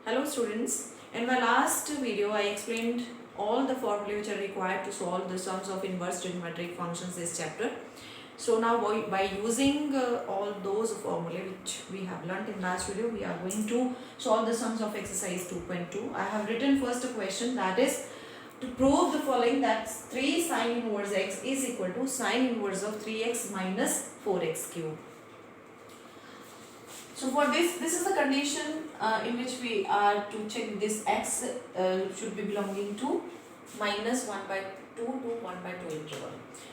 Hello students, in my last video I explained all the formulae which are required to solve the sums of inverse trigonometric functions this chapter. So now by using all those formulae which we have learnt in last video, we are going to solve the sums of exercise 2.2. I have written first a question, that is to prove the following, that 3 sin inverse x is equal to sin inverse of 3x minus 4x cube. So for this is the condition in which we are to check this x should be belonging to minus 1 by 2 to 1 by 2 interval.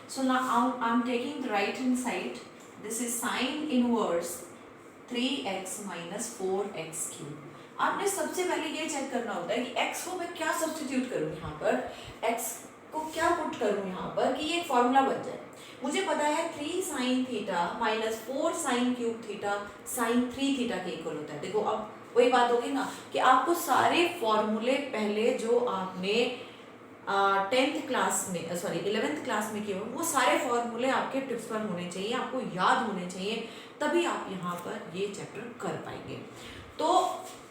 So now I'm taking the right hand side. This is sin inverse 3x minus 4x cube. आपने सबसे पहले ये check करना होता है कि x को मैं क्या सब्स्टिट्यूट करूँ यहाँ पर, x को क्या पुट करूँ यहाँ पर कि ये फॉर्मूला बन जाए. मुझे पता है 3 sine theta minus 4 sine cube theta sine 3 theta के इक्वल होता है. देखो अब वही बात होगी ना कि आपको सारे फॉर्मूले पहले जो आपने 10th क्लास में 11th क्लास में किए हो वो सारे फॉर्मूले आपके टिप्स पर होने चाहिए, आपको याद होने चाहिए, तभी आप यहाँ पर ये चैप्टर कर पाएंगे. तो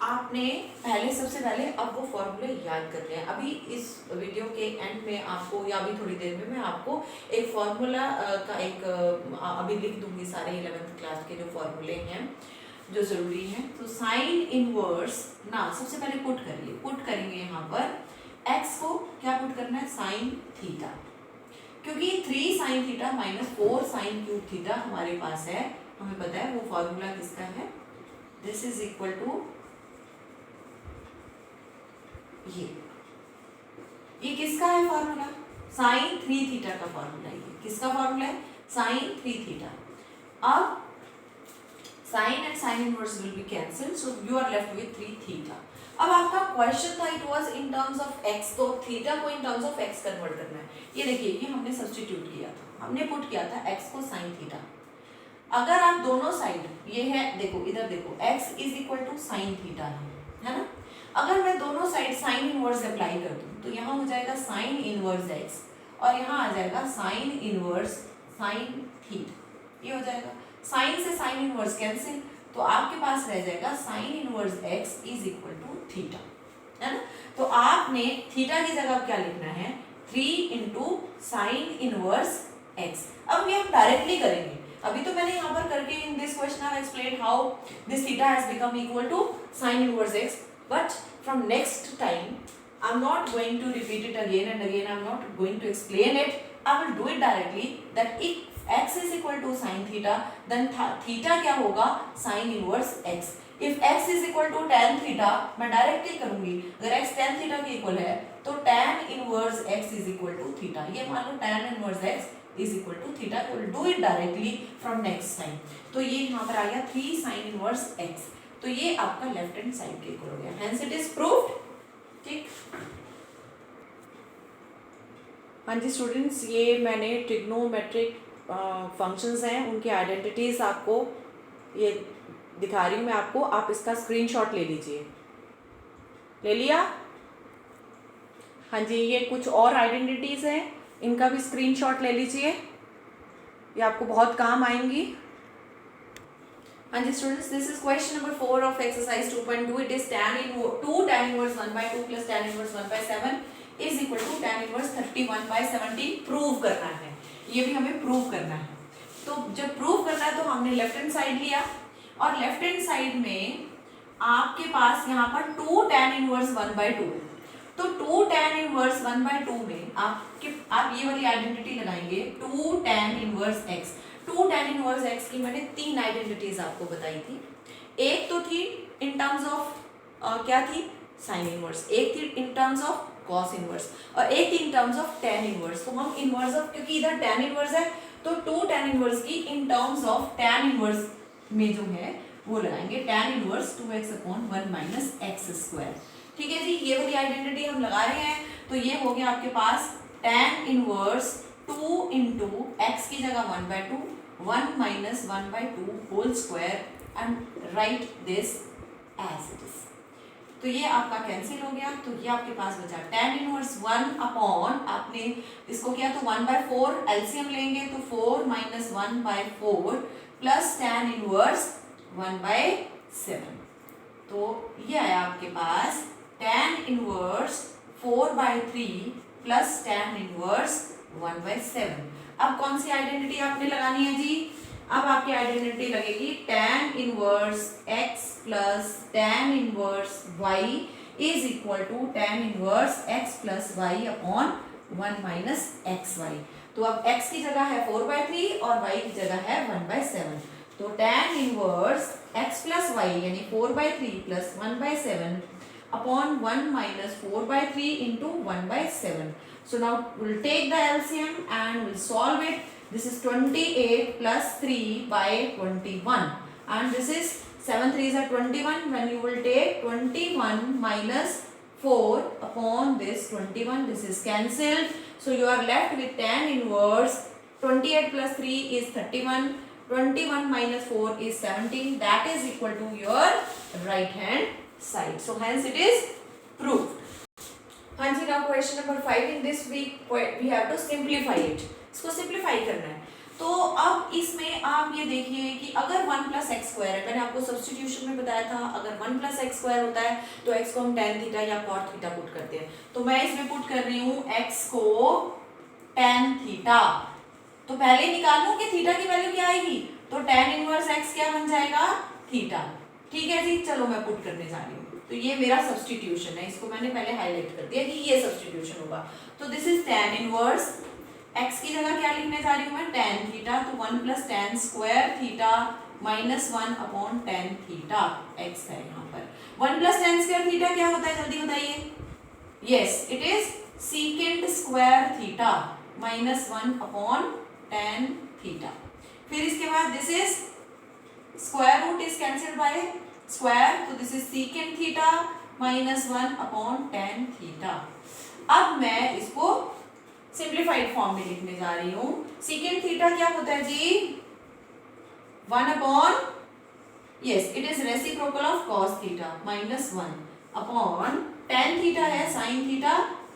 आपने सबसे पहले अब वो फॉर्मूले याद कर लिया. अभी इस वीडियो के एंड में आपको या अभी थोड़ी देर में मैं आपको एक फॉर्मूला का एक अभी लिख दूंगी सारे 11th क्लास के जो फॉर्मूले हैं जो ज़रूरी हैं. तो साइन इनवर्स ना सबसे पहले पुट करेंगे यहाँ पर x को क्या पुट करना है, साइन थीटा, क्योंकि 3 sine theta minus 4 sine cube theta हमारे पास है. हमें पता है वो फॉर्मूला किसका है, दिस इज इक्वल टू ये किसका है फॉर्मूला, साइन 3 थीटा का फॉर्मूला. ये किसका फॉर्मूला है, साइन 3 थीटा. अब sine and sine inverse will be cancelled, so you are left with 3 theta. अब आपका क्वेश्चन था, it was in terms of x, तो थीटा को in terms of x convert करना है. ये देखिए ये हमने सब्स्टिट्यूट किया था, हमने पुट किया था x को साइन थीटा. अगर आप दोनों साइड ये है, देखो इधर देखो x is equal to sine theta है ना. अगर मैं दोनों साइड साइन इनवर्स अप्लाई कर दूं तो यहाँ हो जाएगा साइन इनवर्स x और यहाँ आ जाएगा साइन इनवर्स साइन थीटा. ये हो जाएगा साइन से साइन इनवर्स कैंसिल, तो आपके पास रह जाएगा sine inverse x is equal to theta, है ना. तो आपने थीटा की जगह क्या लिखना है, 3 इंटू साइन इनवर्स x. अब ये हम डायरेक्टली करेंगे. अभी तो मैंने यहाँ पर करके in this question I explain how this theta has become equal to sine inverse x, but from next time I am not going to repeat it again and again, I am not going to explain it. I will do it directly that if x is equal to sin theta, then theta क्या होगा, sin inverse x. if x is equal to tan theta, मैं directly करूंगी. अगर x tan theta के equal है तो tan inverse x is equal to theta. ये मान लो tan inverse x is equal to theta. we will do it directly from next time. तो ये यहाँ पर आ गया 3 sin inverse x. तो ये आपका लेफ्ट हैंड साइड के इक्वल हो गया. hence it is proved. ठीक. हाँ जी स्टूडेंट्स, ये मैंने ट्रिग्नोमेट्रिक फंक्शंस हैं उनकी आइडेंटिटीज़ आपको ये दिखा रही हूँ मैं आपको. आप इसका स्क्रीनशॉट ले लीजिए. ले लिया? हाँ जी, ये कुछ और आइडेंटिटीज़ हैं, इनका भी स्क्रीनशॉट ले लीजिए, ये आपको बहुत काम आएंगी. हाँ जी students, this is question number 4 of exercise 2.2. It is tan inverse 1 by 2 plus tan inverse 1 by 7 is equal to tan inverse 31 by 17. Prove करना है, ये भी हमें प्रूव करना है. तो जब प्रूव करना है तो हमने लेफ्ट हैंड साइड लिया और लेफ्ट हैंड साइड में आपके पास यहाँ पर 2 tan इनवर्स 1 by 2. तो 2 tan इनवर्स 1 by 2 में आप ये वाली आइडेंटिटी लगाएंगे 2 tan inverse x. 2 tan inverse x की मैंने 3 आइडेंटिटीज आपको बताई थी. एक तो थी इन टर्म्स ऑफ क्या थी, साइन इनवर्स. एक थी इन टर्म्स ऑफ कॉस इनवर्स और एक थी इन टर्म्स ऑफ tan इनवर्स. तो हम इनवर्स ऑफ, क्योंकि इधर tan इनवर्स है तो 2 tan इनवर्स की इन टर्म्स ऑफ tan इनवर्स में जो है वो लगाएंगे tan inverse 2x upon 1 minus x square. ठीक है जी, ये वाली आइडेंटिटी हम लगा रहे हैं. तो ये हो गया आपके पास tan इनवर्स 2 इंटू एक्स की जगह 1 by 2 1 minus 1 by 2 whole square and write this as it is. तो ये आपका कैंसिल हो गया. तो ये आपके पास बचा tan इनवर्स 1 अपॉन, आपने इसको किया तो 1 by 4 एलसीएम लेंगे तो 4 minus 1 by 4 plus tan inverse 1 by 7. तो ये आया आपके पास tan inverse 4/3 plus tan inverse 1/7। अब कौन सी आइडेंटिटी आपने लगानी है जी? अब आपकी आइडेंटिटी लगेगी tan inverse x plus tan inverse y is equal to tan inverse x plus y upon 1 minus x y. तो अब x की जगह है 4/3 और y की जगह है 1/7। तो tan inverse x plus y यानी 4/3 plus 1/7 upon 1 minus 4/3 into 1/7। So now we'll take the LCM and we'll solve it. This is 28 plus 3 by 21 and this is 7 3s are 21. When you will take 21 minus 4 upon this 21, this is cancelled. So you are left with tan inverse 28 plus 3 is 31. 21 minus 4 is 17. That is equal to your right hand side. So hence it is proved. हाँ जी, now question number 5 in this week we have to simplify it. इसको simplify करना है। तो अब इसमें आप ये देखिए कि अगर 1 प्लस एक्स स्क्वायर है, मैंने आपको सब्स्टिट्यूशन में बताया था अगर 1 प्लस एक्स स्क्वायर होता है तो एक्स को हम tan थीटा या cot थीटा पुट करते हैं। तो मैं इसमें पुट कर रही हूँ एक्स को tan थीटा। तो पहले निकाल लूं कि थीटा की वैल्यू क्या आएगी, तो tan इनवर्स एक्स क्या बन जाएगा, थीटा। ठीक है जी, चलो मैं पुट करने जा रही हूँ। तो ये मेरा सब्स्टिट्यूशन है, इसको मैंने पहले हाईलाइट कर दिया कि ये सब्स्टिट्यूशन होगा। तो this is tan inverse x की जगह क्या लिखने जा रही हूँ मैं, tan थीटा। तो 1 plus tan square theta minus 1 upon tan theta x है यहाँ पर। 1 प्लस tan स्क्वायर थीटा क्या होता है, जल्दी बताइए। Yes, it is secant square theta minus 1 upon tan theta. फिर इसके बाद this is square root is cancelled by square, तो this is secant theta minus 1 upon tan theta. अब मैं इसको सिंप्लीफाइड फॉर्म में लिखने जा रही हूँ। सीकेंट थीटा क्या होता है जी, 1 अपॉन, yes it is reciprocal of cos theta minus 1 upon tan theta है sine theta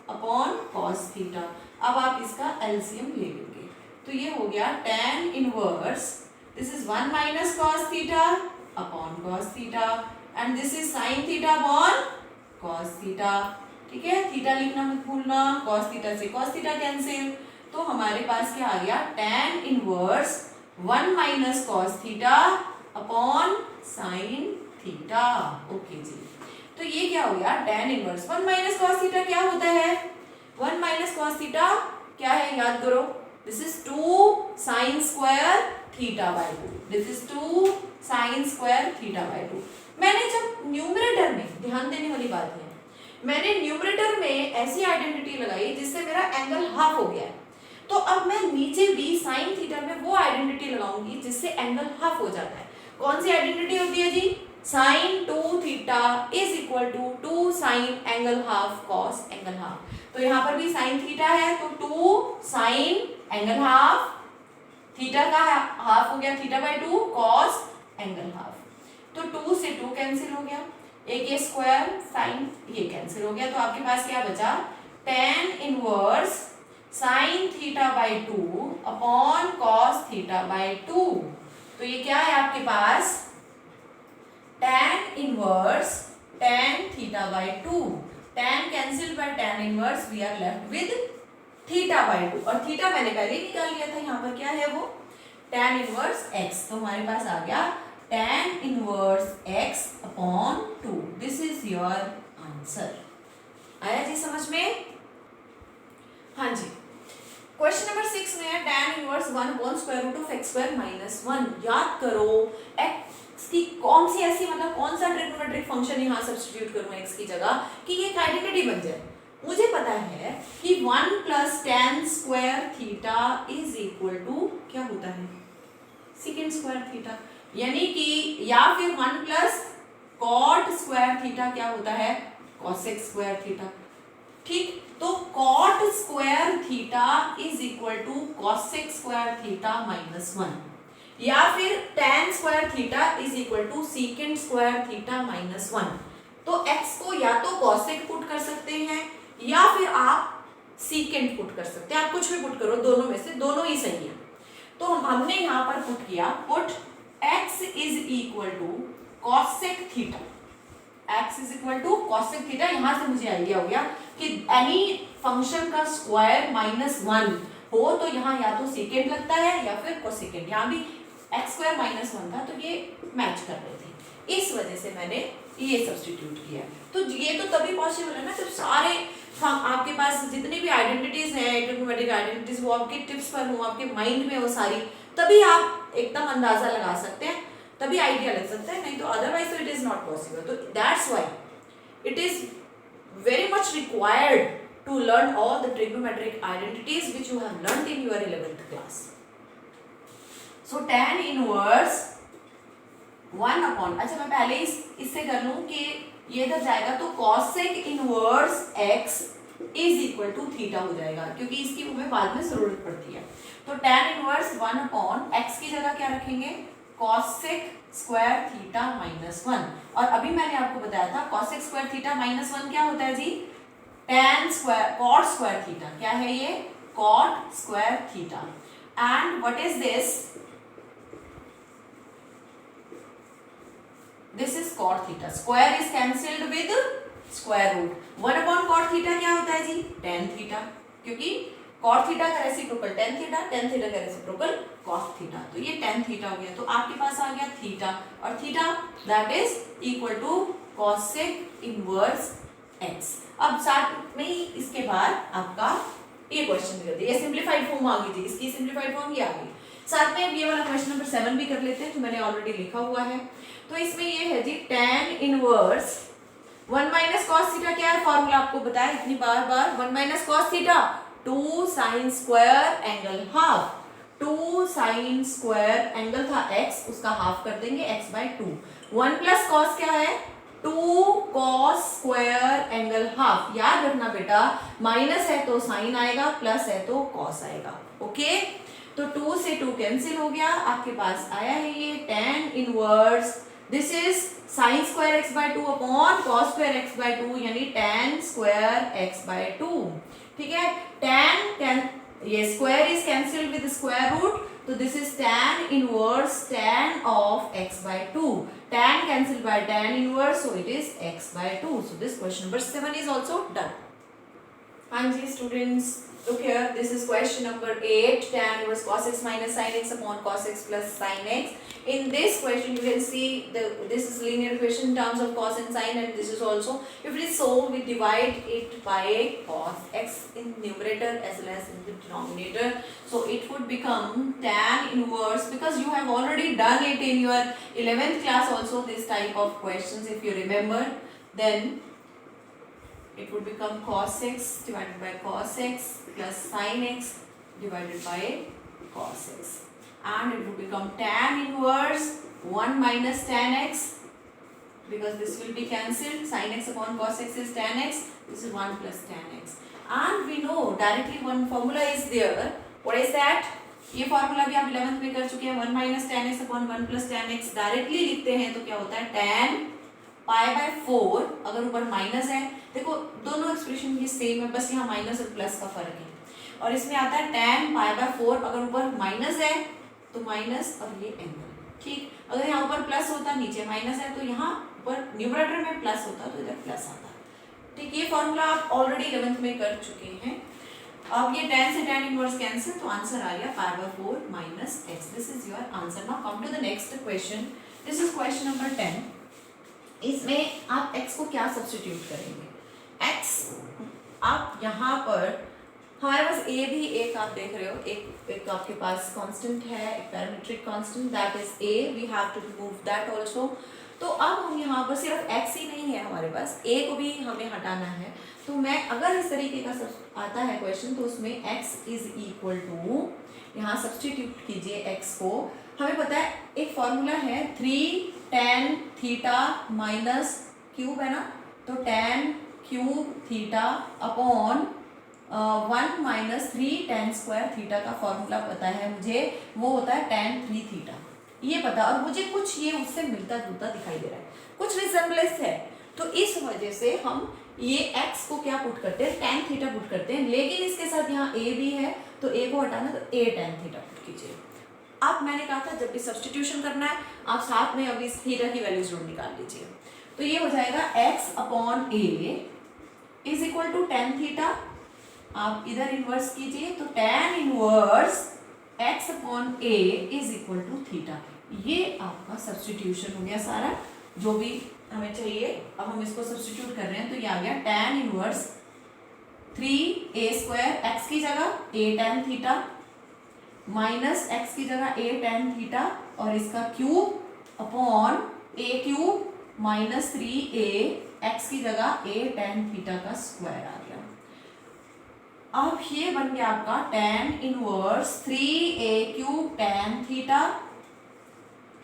upon cos theta. अब आप इसका एलसीएम ले लेंगे तो ये हो गया tan inverse, this is 1 minus cos theta upon cos theta and this is sine theta upon cos theta. ठीक है, थीटा लिखना मत भूलना, कॉस थीटा से कॉस थीटा कैंसिल। तो हमारे पास क्या आ गया, tan inverse 1 minus cos theta upon sine theta. Okay जी, तो ये क्या हो गया, tan inverse 1 minus cos theta क्या होता है, 1 माइनस कॉस थीटा क्या है, याद करो, this is 2 sine square theta by 2, this is 2 sine square theta by 2। मैंने जब न्यूमरेटर में, ध्यान देने वाली बात है, मैंने न्यूमरेटर में ऐसी आइडेंटिटी लगाई जिससे मेरा एंगल हाफ हो गया है, तो अब मैं नीचे भी साइन थीटा में वो आइडेंटिटी लगाऊंगी जिससे एंगल हाफ हो जाता है। कौन सी आइडेंटिटी होती है जी, sine 2 theta is equal to 2 sine angle half cos angle half. तो यहाँ पर भी साइन थीटा है तो 2 साइन एंगल हाफ, थीटा का हाफ हो गया theta by 2 cos angle half. तो 2 से 2 कैंसिल हो गया, एक ये स्क्वायर साइन ये कैंसिल हो गया, तो आपके पास क्या बचा, tan inverse sine theta by 2 upon cos theta by 2। तो ये क्या है आपके पास, tan inverse tan theta by 2, tan cancel by tan inverse, we are left with theta by 2, और थीटा मैंने पहले ही निकाल लिया था, यहाँ पर क्या है वो tan इनवर्स x। तो हमारे पास आ गया tan inverse x upon 2, this is your answer. आया जी समझ में? हाँ जी, क्वेश्चन नंबर 6 में है tan inverse 1 upon square root of x square minus 1। याद करो x की कौन सी ऐसी, मतलब कौन सा ट्रिग्नोमेट्रिक फंक्शन यहाँ सब्स्टिट्यूट करूँ x की जगह कि ये एक आइडेंटिटी बन जाए। मुझे पता है कि 1 plus tan square theta is equal to क्या होता है, सेकेंड स्क्वायर थीटा, यानी कि या फिर 1 प्लस कॉट स्क्वायर थीटा क्या होता है, कॉसेक स्क्वायर थीटा। ठीक, तो cot square theta is equal to cosec square theta minus 1, या फिर tan square theta is equal to secant square theta minus 1। तो x को या तो कॉसेक पुट कर सकते हैं या फिर आप सीकेंड पुट कर सकते हैं, आप कुछ भी पुट करो, दोनों में से दोनों ही सही है। तो हमने यहाँ पर पुट किया, put x is equal to cosec theta. x is equal to cosec theta. यहां से मुझे आइडिया हो गया कि एनी फंक्शन का स्क्वायर -1 हो तो यहाँ या तो सेकेंड लगता है या फिर कोसेकेंड। यहाँ भी x स्क्वायर -1 था तो ये मैच कर रहे थे, इस वजह से मैंने ये सब्स्टिट्यूट किया। तो ये तो तभी पॉसिबल है ना जब सारे आपके पास जितनी भी आइडेंटिटीज हैं, ट्रिग्नोमेट्रिक आइडेंटिटीज, वो आपके टिप्स पर हो, आपके माइंड में हो सारी, तभी आप एकदम अंदाजा लगा सकते हैं, तभी आइडिया लग सकता है, नहीं तो अदरवाइज तो इट इज नॉट पॉसिबल। तो that's why it is very much required to learn all the trigonometric identities which you have learned in your 11th class. So tan inverse 1 upon, अच्छा मैं पहले इससे कर लूं कि ये इधर जाएगा तो cosec inverse x is equal to theta हो जाएगा, क्योंकि इसकी हमें बाद में जरूरत पड़ती है। तो tan inverse 1 upon x की जगह क्या रखेंगे, cosec स्क्वायर थीटा -1। और अभी मैंने आपको बताया था cosec स्क्वायर थीटा -1 क्या होता है जी, tan square cot square theta. क्या है ये, cot square theta. And what is this, this is cot theta. Square is cancelled with square root. 1 upon cot theta क्या होता है जी, tan थीटा, क्योंकि cot थीटा का reciprocal tan theta, tan theta का रेसिप्रोकल cos थीटा, तो ये tan theta हो गया। तो आपके पास आ गया थीटा, और theta that is equal to cosec inverse x। अब साथ में ही इसके बाद आपका ये क्वेश्चन कर दिया, ये सिंपलीफाइड फॉर्म आ गई थी, इसकी सिंपलीफाइड फॉर्म ये आ गई। साथ में ये वाला क्वेश्चन नंबर 7 भी कर लेते हैं, जो मैंने ऑलरेडी लिखा हुआ है। तो इसमें ये है जी tan inverse 1 minus cos theta. क्या है फॉर्मूला, आपको बताया इतनी बार 1 minus cos theta 2 sine square angle half. 2 sine square angle था x, उसका हाफ कर देंगे x/2। 1 प्लस कॉस क्या है, 2 कॉस स्क्वायर एंगल हाफ। याद रखना बेटा, माइनस है तो साइन आएगा, प्लस है तो कॉस आएगा। ओके, तो 2 से 2 कैंसिल हो गया, आपके पास आया है ये tan inverse, this is sine square x/2 upon cos square x/2, यानी tan स्क्वायर x/2। ठीक है, tan ये square is cancelled with square root, तो this is tan inverse tan of x/2। tan cancelled by tan inverse, so it is x/2। So this question number 7 is also done. हाँ जी students, look here, this is question number 8, tan inverse cos x minus sin x upon cos x plus sin x. In this question you can see this is linear equation in terms of cos and sin, and this is also, if it is so, we divide it by cos x in numerator as well as in the denominator, so it would become tan inverse, because you have already done it in your 11th class also, this type of questions if you remember, then it would become cos x divided by cos x plus sin x divided by cos x, and it would become tan inverse 1 minus tan x, because this will be cancelled, sin x upon cos x is tan x, this is 1 plus tan x, and we know directly one formula is there. What is that? ये formula भी आप 11th में कर चुके हैं, 1 minus tan x upon 1 plus tan x directly लिखते हैं तो क्या होता है, tan π/4, अगर ऊपर माइनस है, देखो दोनों एक्सप्रेशन ये सेम है, बस यहाँ माइनस और प्लस का फर्क है, और इसमें आता है tan π/4, अगर ऊपर माइनस है तो माइनस और ये एंगल, ठीक, अगर यहाँ ऊपर प्लस होता, नीचे माइनस है, तो यहाँ ऊपर न्यूमरेटर में प्लस होता तो इधर प्लस आता, ठीक। ये फॉर्मूला आप ऑलरेडी 11th में कर चुके हैं। अब ये tan से tan इनवर्स कैंसिल, तो आंसर आ गया π/4 minus x। This is your answer. Now come to the next question, this is question number 10। इसमें आप x को क्या सब्स्टिट्यूट करेंगे, x आप यहाँ पर, हमारे पास a भी एक आप देख रहे हो, एक आपके पास कांस्टेंट है, एक parametric constant, that is a, we have to remove that also. तो अब हम यहाँ पर सिर्फ x ही नहीं है हमारे पास, a को भी हमें हटाना है। तो मैं अगर इस तरीके का सब आता है क्वेश्चन, तो उसमें x इज इक्वल टू, यहाँ सब्स्टिट्यूट कीजिए x को। हमें पता है एक फॉर्मूला है 3 tan थीटा माइनस क्यूब है ना, तो tan cube theta upon 1 minus 3 tan square theta का फॉर्मूला पता है मुझे, वो होता है tan 3 थीटा, ये पता, और मुझे कुछ ये उससे मिलता जुलता दिखाई दे रहा है, कुछ रिजेम्बलेंस है, तो इस वजह से हम ये x को क्या पुट करते हैं, tan थीटा पुट करते हैं, लेकिन इसके साथ यहाँ a भी है, तो a को हटाना, तो a tan थीटा पुट कीजिए। अब मैंने कहा था जब भी सब्स्टिट्यूशन करना है, आप साथ में अभी इस थीटा की वैल्यू जरूर निकाल लीजिए। तो ये हो जाएगा x upon a is equal to tan theta. आप इधर इन्वर्स कीजिए तो tan inverse x upon a is equal to theta. ये आपका सब्सटीट्यूशन हो गया सारा, जो भी हमें चाहिए। अब हम इसको सब्सटीट्यूट कर रहे हैं तो ये आ गया टेन इनवर्स 3a² x की जगह a tan theta minus x की जगह a tan थीटा और इसका cube upon a cube minus 3a x की जगह a tan थीटा का स्क्वायर आ गया। अब ये बन गया आपका tan inverse 3a cube tan theta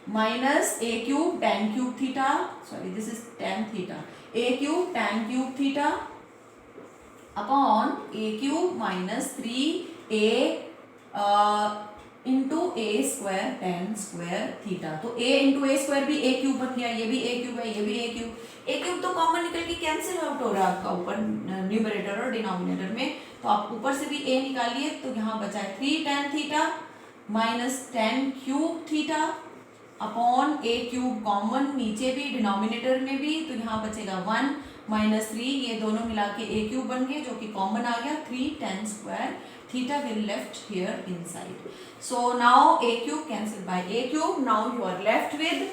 minus a cube tan cube theta, sorry this is tan theta, a cube tan cube theta upon a cube minus 3a into a square tan square theta. तो a into a square भी a cube बन गया, ये भी a cube है, ये भी a cube. a cube तो कॉमन निकल के कैंसिल आउट हो रहा है आपका ऊपर न्यूमरेटर और डिनोमिनेटर में, तो आप ऊपर से भी a निकालिए तो यहाँ बचा है 3 tan theta minus tan cube theta upon a cube common नीचे भी डिनोमिनेटर में भी, तो यहाँ बचेगा 1 माइनस 3, ये दोनों मिला के a क्यूब बन गए जो कि कॉमन आ गया 3 tan square theta will left here inside. So now a cube cancelled by a cube. Now you are left with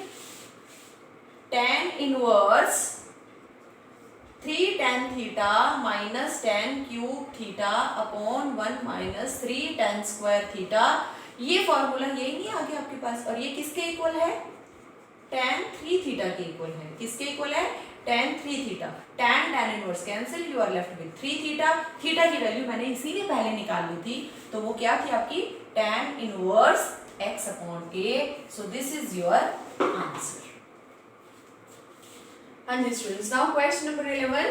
tan inverse 3 tan theta minus tan cube theta upon 1 minus 3 tan square theta. ये formula यही नहीं आ गया आपके पास, और ये किसके equal है? tan 3 theta के इक्वल है। किसके इक्वल है? tan 3 theta. tan inverse cancel, you are left with 3 theta. Theta की वैल्यू मैंने इसीलिए पहले निकाल ली थी, तो वो क्या थी आपकी? tan inverse x upon a। So this is your answer. हाँ जी स्टूडेंट्स, नाउ क्वेश्चन नंबर 11।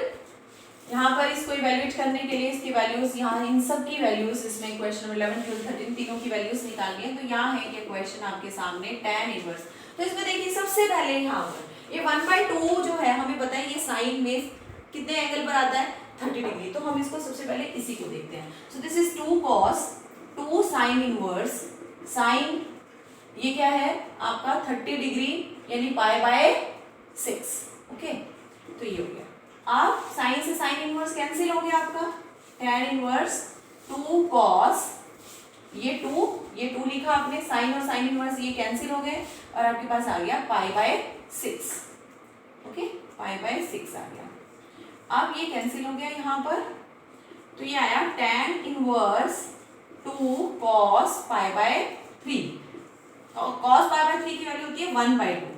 यहाँ पर इसको इवैल्यूएट करने के लिए इसकी वैल्यूज, यहाँ इन सब की वैल्यूज, इसमें क्वेश्चन नंबर 11, 12, 13 तीनों की वैल्यूज निकालनी है। तो यहाँ है ये क्वेश्चन आपके सामने tan इनवर्स। तो इसमें देखिए सबसे पहले यहाँ पर ये 1/2 जो है, हमें पता है ये साइन में कितने एंगल पर आता है? 30 डिग्री। तो हम इसको सबसे पहले इसी को देखते हैं। So this is 2 cos 2 sine inverse sine, ये क्या है आपका 30 डिग्री यानी π/6। ओके, तो ये हो गया। अब साइन से साइन इनवर्स कैंसिल हो गया आपका, tan इनवर्स 2 cos, ये 2 लिखा आपने, साइन और साइन इनवर्स ये कैंसिल हो गए और आपके पास आ गया π/6। ओके, π/6 आ गया। अब ये कैंसिल हो गया यहाँ पर, तो ये आया tan इनवर्स 2 cos π/3। cos π/3 की वैल्यू होती है 1/2,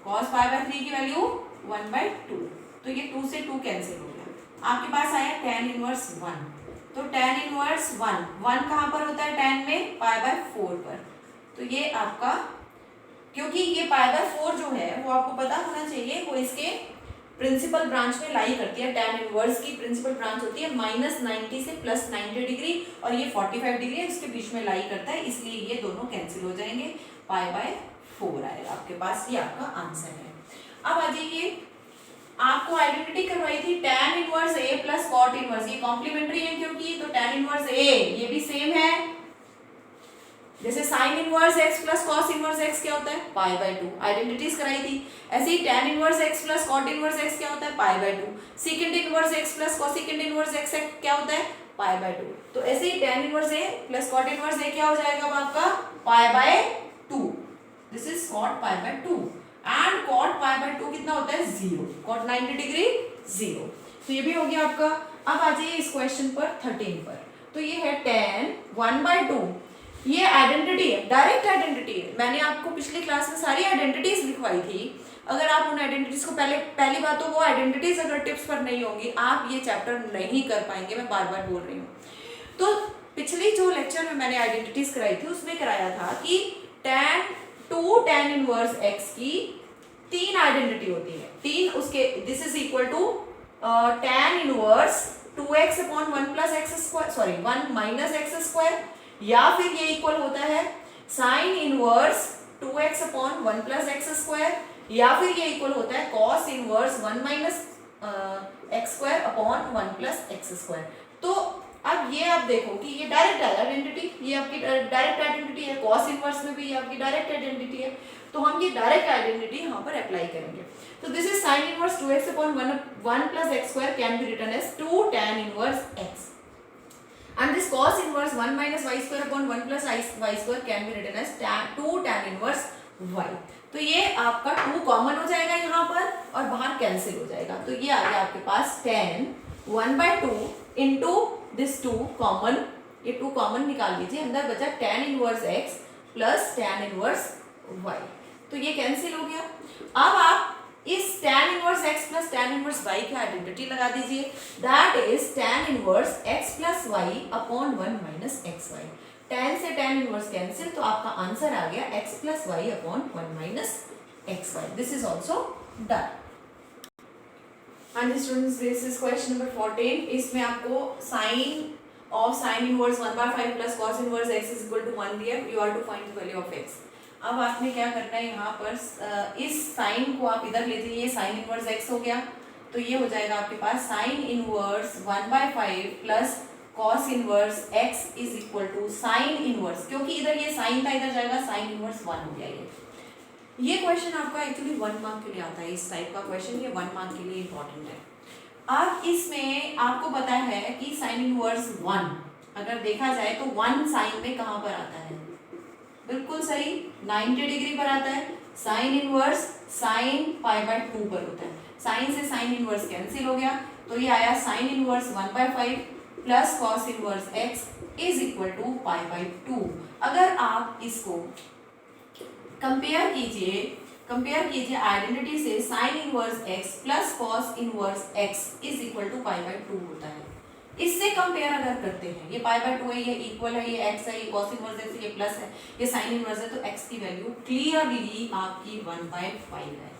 cos π/3 की वैल्यू 1/2, तो ये 2 से 2 कैंसिल हो गया। आपके पास आया tan इनवर्स 1, तो tan इनवर्स 1 कहाँ पर होता है tan में? π/4 पर। तो ये आपका, क्योंकि ये π/4 जो है वो आपको पता होना चाहिए, वो इसके प्रिंसिपल ब्रांच में लाई करती है। tan इनवर्स की प्रिंसिपल ब्रांच होती है -90 से +90 डिग्री और ये 45 डिग्री है, इसके बीच में लाई करता है, इसलिए ये दोनों कैंसिल हो जाएंगे, π/4 आएगा आपके पास। ये आपका आंसर है। अब आ जाइए, आपको आइडेंटिटी करवाई थी tan inverse a plus cot inverse, ये कॉम्प्लीमेंट्री है क्योंकि, तो tan इनवर्स a ये भी सेम है, जैसे sin inverse x plus cos inverse x क्या होता है? π/2, आइडेंटिटीज कराई थी। ऐसे ही tan inverse x plus cot inverse x क्या होता है? π/2। Secant inverse x plus cosecant inverse x क्या होता है? π/2। तो ऐसे ही tan inverse a plus cot inverse a क्या हो जाएगा अब आपका? π/2। This is cot π/2 and cot π/2 कितना होता है? 0। cot 90 degree 0। तो ये भी हो गया आपका। अब आ जाइए इस क्वेश्चन पर 13 पर, तो ये है tan 1/2, ये आइडेंटिटी है, डायरेक्ट आइडेंटिटी है। मैंने आपको पिछली क्लास में सारी आइडेंटिटीज लिखवाई थी। अगर आप उन आइडेंटिटीज को पहली बात तो वो आइडेंटिटीज अगर टिप्स पर नहीं होंगी आप ये चैप्टर नहीं कर पाएंगे, मैं बार बार बोल रही हूँ। तो पिछली जो लेक्चर में मैंने आइडेंटिटीज कराई थी उसमें कराया था कि tan इनवर्स x की 3 आइडेंटिटी होती है, 3 उसके, this is equal to tan inverse 2x upon 1 plus x square, sorry 1 minus x square, या फिर ये इक्वल होता है sine inverse 2x upon 1 plus x square, या फिर ये इक्वल होता है cos inverse 1 minus x square upon 1 plus x square. तो अब ये आप देखो कि ये डायरेक्ट आइडेंटिटी, ये आपकी डायरेक्ट आइडेंटिटी है, कॉस इनवर्स में भी ये आपकी डायरेक्ट आइडेंटिटी है, तो हम ये डायरेक्ट आइडेंटिटी यहाँ पर अप्लाई करेंगे। तो this is sine inverse 2x upon 1 plus x square can be written as 2 tan inverse x, and this cos inverse 1 minus y square upon 1 plus y square can be written as 2 tan inverse y। तो ये आपका 2 common हो जाएगा यहाँ पर और बाहर cancel हो जाएगा, तो ये आ गया आपके पास tan 1/2 इंटू दिस 2 कॉमन, ये 2 कॉमन निकाल लीजिए, अंदर बचा tan inverse x plus tan inverse y, तो ये कैंसिल हो गया। अब आप इस tan inverse x plus tan inverse y की आइडेंटिटी लगा दीजिए, that is tan inverse x plus y upon 1 minus x y. tan से tan इनवर्स कैंसिल, तो आपका आंसर आ गया x plus y upon 1 minus x y. This is also done. हाँ जी students, this is question number 14। इसमें आपको sine of sine inverse 1/5 plus cos inverse x is equal to 1 दिया, you are to find the value of x। अब आपने क्या करना है, यहाँ पर इस साइन को आप इधर ले जाइए, साइन इनवर्स x हो गया, तो ये हो जाएगा आपके पास sine inverse 1/5 plus cos inverse x is equal to sine inverse, क्योंकि इधर ये साइन था, इधर जाएगा साइन इनवर्स 1 हो गया। ये क्वेश्चन आपका एक्चुअली 1 मार्क के लिए आता है, इस टाइप का क्वेश्चन ये 1 मार्क के लिए इंपॉर्टेंट है। अब इसमें आपको पता है कि साइन इनवर्स 1 अगर देखा जाए तो 1 साइन में कहाँ पर आता है, बिल्कुल सही 90 डिग्री पर आता है। साइन इनवर्स साइन π/2 पर होता है, साइन से साइन इनवर्स कैंसिल हो गया, तो ये आया sine inverse 1/5 plus cos inverse x is equal to π/2। अगर आप इसको कंपेयर कीजिए आइडेंटिटी से, sine inverse x plus cos inverse x is equal to π/2 होता है। इससे कंपेयर अगर करते हैं, ये π/2 है, ये इक्वल है, ये x है, ये cos इनवर्स है, ये प्लस है, ये sin इनवर्स है, तो x की वैल्यू क्लियरली आपकी 1/5 है।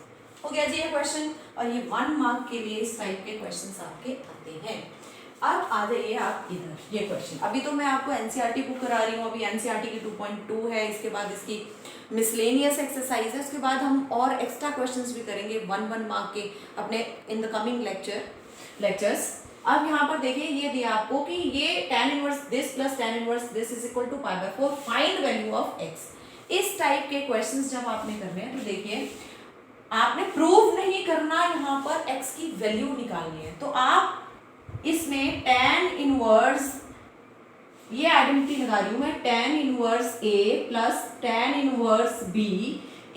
हो गया जी ये क्वेश्चन, और ये 1 मार्क के लिए इस टाइप के क्वेश्चंस आपके आते हैं। अब आ जाइए आप इधर, ये क्वेश्चन अभी तो मैं आपको एनसीईआरटी बुक करा रही हूँ, अभी एनसीईआरटी की 2.2 है, इसके बाद इसकी मिसलेनियस एक्सरसाइज है, उसके बाद हम और एक्स्ट्रा क्वेश्चंस भी करेंगे 1 मार्क के अपने इन द कमिंग लेक्चर्स। अब यहाँ पर देखिए ये दिया आपको कि ये tan inverse this plus tan inverse this is equal to π/4, find value of x। इस टाइप के क्वेश्चंस जब आपने करने हैं तो देखिए आपने प्रूव नहीं करना, यहाँ पर x की वैल्यू निकालनी है, तो आप इसमें tan इनवर्स, ये आइडेंटिटी लगा रही हूं मैं, tan inverse a plus tan inverse b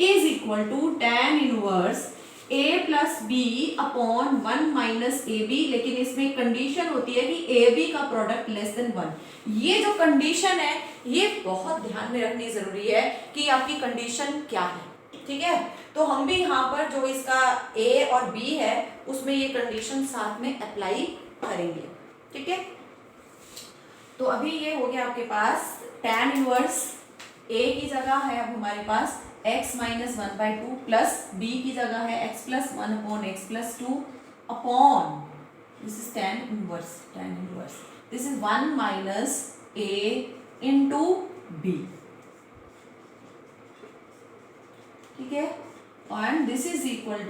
is equal to tan inverse a plus b upon 1 minus a b, लेकिन इसमें कंडीशन होती है कि ए बी का प्रोडक्ट लेस देन 1। ये जो कंडीशन है ये बहुत ध्यान में रखनी जरूरी है कि आपकी कंडीशन क्या है, ठीक है। तो हम भी यहाँ पर जो इसका ए और बी है उसमें ये कंडीशन साथ में अप्लाई करेंगे, ठीक है। तो अभी ये हो गया आपके पास tan इनवर्स a की जगह है अब हमारे पास x माइनस 1/2 प्लस b की जगह है x plus 1 upon x plus 2 upon this is tan inverse this is 1 minus a into b, ठीक है, and this is equal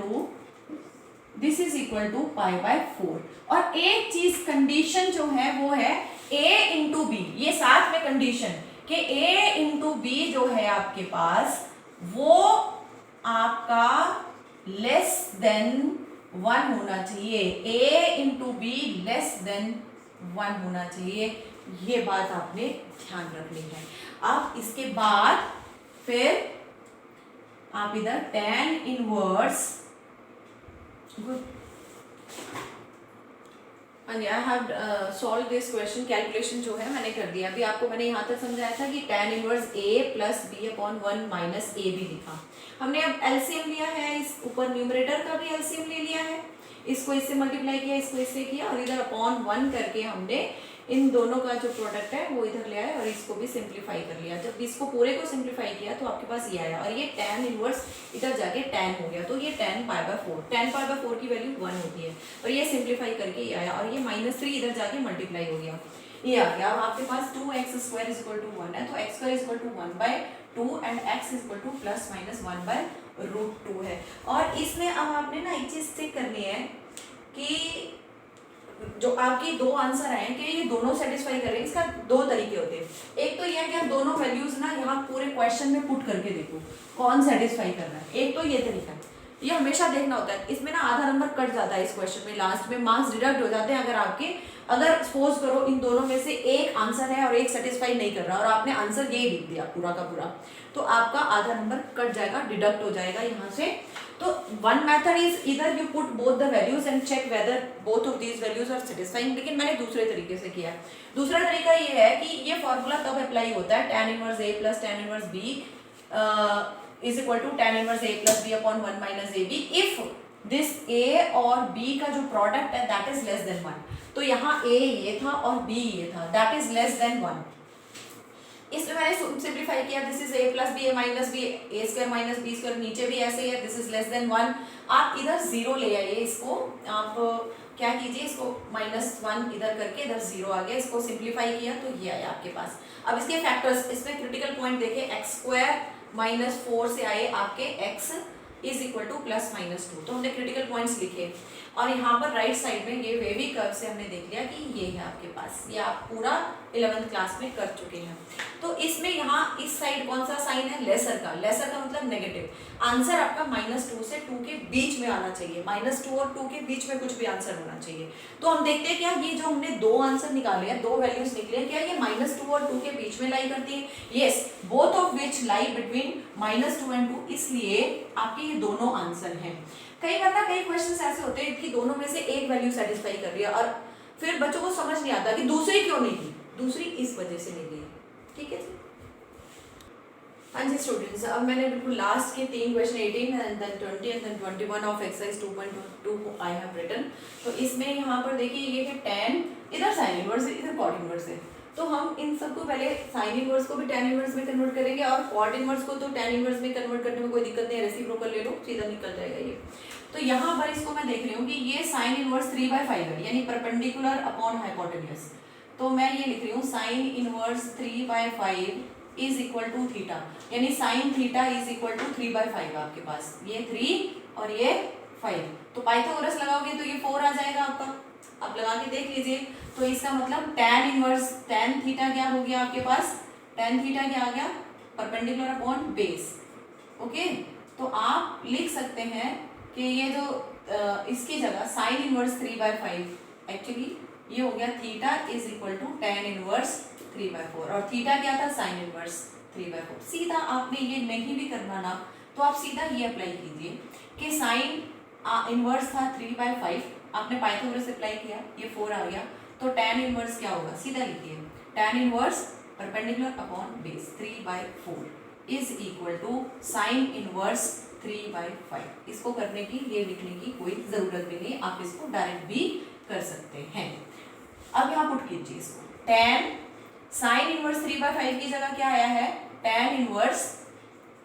to π/4। और एक चीज कंडीशन जो है वो है a इंटू बी, ये साथ में कंडीशन कि a इंटू बी जो है आपके पास वो आपका लेस देन 1 होना चाहिए, a into be less than 1 होना चाहिए, ये बात आपने ध्यान रखनी है। अब इसके बाद फिर आप इधर tan inverse I have solve this question, calculation जो है मैंने कर दिया। अभी आपको मैंने यहाँ तक समझाया था कि tan inverse a plus b upon 1 minus a b लिखा। हमने अब एलसीएम लिया है, इस ऊपर न्यूमरेटर का भी एलसीएम ले लिया है, इसको इससे मल्टीप्लाई किया, इसको इससे किया, और इधर अपॉन 1 करके हमने इन दोनों का जो प्रोडक्ट है वो इधर ले आया और इसको भी सिंप्लीफाई कर लिया। जब इसको पूरे को सिंप्लीफाई किया तो आपके पास ये आया, और ये tan इनवर्स इधर जाके tan हो गया, तो ये tan π/4 की वैल्यू 1 होती है, और ये सिंप्लीफाई करके ये आया, और ये -3 इधर जाके मल्टीप्लाई हो गया, ये आ गया। अब आपके पास 2x² इज इक्वल टू 1 है, तो x² is equal to 1/2 and x is equal to plus minus 1/√2 है। और इसमें अब आपने ना एक चीज चेक करनी है कि जो आपकी दो आंसर आए कि ये दोनों सेटिस्फाई कर रहे हैं। इसका दो तरीके होते हैं, एक तो ये कि आप दोनों वैल्यूज ना यहाँ पूरे क्वेश्चन में पुट करके देखो कौन सेटिस्फाई कर रहा है, एक तो ये तरीका है। ये हमेशा देखना होता है, इसमें ना आधा नंबर कट जाता है इस क्वेश्चन में, लास्ट में मार्क्स डिडक्ट हो जाते हैं अगर सपोज करो इन दोनों में से एक आंसर है और एक सेटिस्फाई नहीं कर रहा और आपने आंसर ये लिख दिया पूरा का पूरा, तो आपका आधा नंबर कट जाएगा, डिडक्ट हो जाएगा यहाँ से। तो वन मेथड इज इधर you put both the values and check whether both of these values are satisfying, लेकिन मैंने दूसरे तरीके से किया है। दूसरा तरीका ये है कि ये फॉर्मूला तब अप्लाई होता है tan inverse a plus tan inverse b is equal to tan inverse a plus b upon 1 minus ab if this a और b का जो प्रोडक्ट है दैट इज लेस देन 1। तो यहाँ a ये था और b ये था, दैट इज लेस देन 1। इसमें मैंने सिंप्लीफाई किया, this is a plus b a minus b, a square minus b square, नीचे भी ऐसे ही है, दिस इज लेस देन 1। आप इधर 0 ले आइए, इसको आप क्या कीजिए, इसको -1 इधर करके इधर 0 आ गया, इसको सिंप्लीफाई किया तो ये आया आपके पास। अब इसके फैक्टर्स, इसमें क्रिटिकल पॉइंट देखे, एक्स स्क्वायर -4 से आए आपके x इज इक्वल टू ±2, तो हमने क्रिटिकल पॉइंट्स लिखे और यहाँ पर राइट साइड में ये वेवी कर्व से हमने देख लिया कि ये है आपके पास, ये आप पूरा 11th क्लास में कर चुके हैं। तो इसमें यहाँ इस साइड कौन सा साइन है, लेसर का, लेसर का मतलब नेगेटिव। आंसर आपका -2 से 2 के बीच में आना चाहिए, -2 और 2 के बीच में कुछ भी आंसर होना चाहिए। तो हम देखते हैं क्या ये जो हमने दो आंसर निकाले हैं, दो वैल्यूज निकले हैं, क्या ये -2 और 2 के बीच में लाई करती है? Yes, both of which lie between -2 and 2, इसलिए आपके ये दोनों आंसर हैं। कई बार ना कई क्वेश्चंस ऐसे होते हैं कि दोनों में से एक वैल्यू सेटिस्फाई कर रही है और फिर बच्चों को समझ नहीं आता कि दूसरी क्यों नहीं की, दूसरी इस वजह से नहीं ली। ठीक है जी, हाँ जी स्टूडेंट्स, अब मैंने बिल्कुल लास्ट के 3 question 18 and then 20 and then 21 of exercise 2.2 I have written. तो इसमें यहाँ पर देखिए ये है tan, इधर साइन इनवर्स है, इधर कॉट इनवर्स है, तो हम इन सबको पहले साइन इनवर्स को भी tan इनवर्स में कन्वर्ट करेंगे और कॉट इनवर्स को तो tan इनवर्स में कन्वर्ट करने में कोई दिक्कत नहीं है, रेसिप्रोकल ले लो सीधा निकल जाएगा ये। तो यहाँ पर इसको मैं देख रही हूँ कि ये साइन इनवर्स 3/5 है, यानी परपेंडिकुलर अपॉन हाइपोटेन्यूज। तो मैं ये लिख रही हूँ sine inverse 3/5 is equal to theta, यानी sine theta is equal to 3/5 आपके पास, ये 3 और ये 5। तो पाइथागोरस लगाओगे तो ये 4 आ जाएगा आपका, आप लगा के देख लीजिए। तो इसका मतलब tan इनवर्स tan थीटा क्या हो गया आपके पास, tan थीटा क्या आ गया, परपेंडिकुलर अपॉन बेस। ओके, तो आप लिख सकते हैं कि ये जो इसकी जगह साइन इनवर्स 3/5 एक्चुअली ये हो गया theta is equal to tan inverse 3/4 और थीटा क्या था, साइन इनवर्स 3/4। सीधा आपने ये नहीं भी करना ना, तो आप सीधा ये अप्लाई कीजिए कि साइन इनवर्स था 3/5, आपने पाइथागोरस अप्लाई किया, ये 4 आ गया, तो tan इनवर्स क्या होगा, सीधा लिखिए tan inverse perpendicular upon base 3/4 is equal to sine inverse 3/5। इसको करने की, ये लिखने की कोई जरूरत भी नहीं, आप इसको डायरेक्ट भी कर सकते हैं। अब यहाँ पुट कीजिए इसको, tan साइन इनवर्स 3/5 की जगह क्या आया है, tan इनवर्स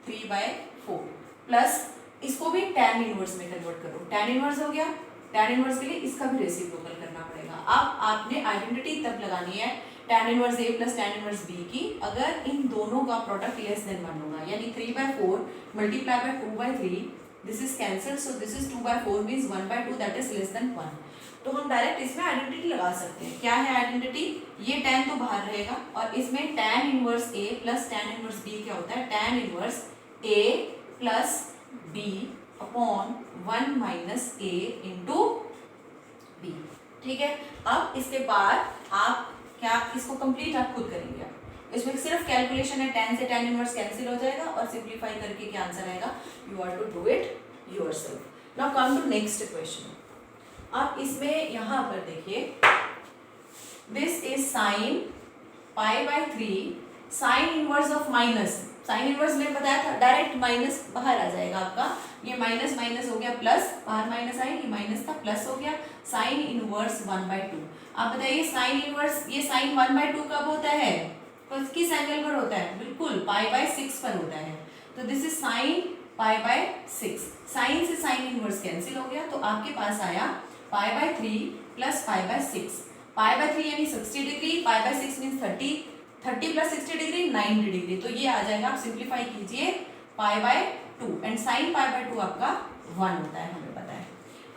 3/4 प्लस इसको भी tan इनवर्स में कन्वर्ट करो, tan इनवर्स हो गया, tan इनवर्स के लिए इसका भी रेसिप्रोकल करना पड़ेगा। अब आपने आइडेंटिटी तब लगानी है tan inverse a plus tan inverse b की, अगर इन दोनों का प्रोडक्ट लेस देन 1 होगा, यानी 3/4 multiply by 2/3, this is cancel, so this is 2/4 means 1/2 that is less than 1। तो हम डायरेक्ट इसमें आइडेंटिटी लगा सकते हैं। क्या है आइडेंटिटी, ये tan तो बाहर रहेगा और इसमें tan inverse a plus tan inverse b क्या होता है, tan inverse a plus b upon 1 minus a into b। ठीक है, अब इसके बाद आप क्या इसको कंप्लीट आप खुद करेंगे, आप इसमें सिर्फ कैलकुलेशन है, tan से tan इनवर्स कैंसिल हो जाएगा और सिंप्लीफाई करके क्या आंसर आएगा, you are to do it yourself. Now come to next question. अब इसमें यहाँ पर देखिए, this is sine π/3 sine inverse of minus, sine inverse में बताया था डायरेक्ट माइनस बाहर आ जाएगा आपका, ये माइनस माइनस हो गया प्लस, बाहर माइनस आई, ये माइनस था प्लस हो गया, साइन इनवर्स 1/2। आप बताइए साइन इनवर्स, ये साइन 1/2 कब होता है, किस एंगल पर होता है, बिल्कुल π/6 पर होता है। तो दिस इज साइन π/6, साइन से साइन इनवर्स कैंसिल हो गया, तो आपके पास आया π/3 प्लस π/6, π/3 यानी 60 degree, π/6 means 30 plus 60 degree 90 degree, तो ये आ जाएगा, आप सिंप्लीफाई कीजिए π/2 एंड साइन π/2 आपका 1 होता है, हमें पता है।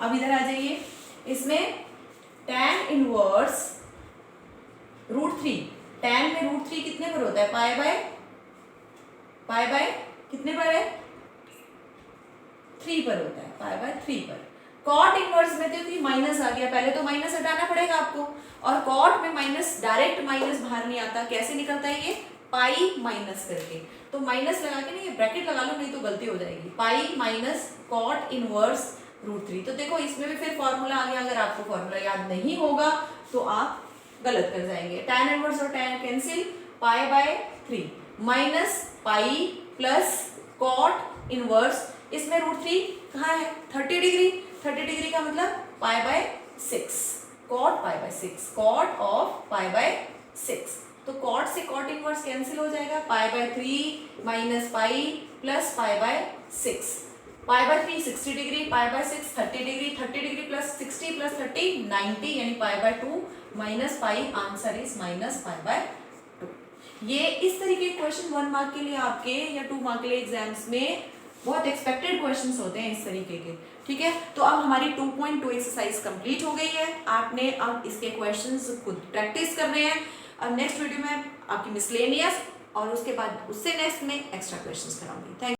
अब इधर आ जाइए, इसमें tan इनवर्स √3, tan में √3 कितने पर होता है, पाई बाय कितने पर है, 3 पर होता है, पाई बाय 3 पर। कॉट इनवर्स में तो माइनस आ गया, पहले तो माइनस हटाना पड़ेगा आपको, और कॉट में माइनस, डायरेक्ट माइनस बाहर नहीं आता, कैसे निकलता है ये, पाई माइनस करके। तो माइनस लगा के, नहीं ये ब्रैकेट लगा लो नहीं तो गलती हो जाएगी, पाई माइनस कॉट इनवर्स √3। तो देखो इसमें भी फिर फॉर्मूला आ गया, अगर आपको फॉर्मूला याद नहीं होगा तो आप गलत कर जाएंगे। tan इनवर्स और tan cancel, pi by 3 minus pi plus cot inverse, इसमें √3 कहाँ है, 30 डिग्री, 30 डिग्री का मतलब pi by 6, cot pi by 6, cot of pi by 6। तो कॉट से कॉट इनवर्स कैंसिल हो जाएगा, pi by 3 minus pi plus pi by 6, pi by 3 60 degree, pi by 6 30 degree, 30 degree plus 60 plus 30 90, यानी pi by 2 minus pi, answer is minus pi by 2। ये इस तरीके के question 1 mark के लिए आपके या 2 मार्क के लिए एग्जाम्स में बहुत एक्सपेक्टेड क्वेश्चंस होते हैं इस तरीके के, ठीक है। तो अब हमारी 2.2 एक्सरसाइज कंप्लीट हो गई है, आपने अब इसके क्वेश्चंस खुद प्रैक्टिस करने हैं। अब नेक्स्ट वीडियो में आपकी मिसलेनियस और उसके बाद उससे नेक्स्ट में एक्स्ट्रा क्वेश्चंस कराऊंगी। थैंक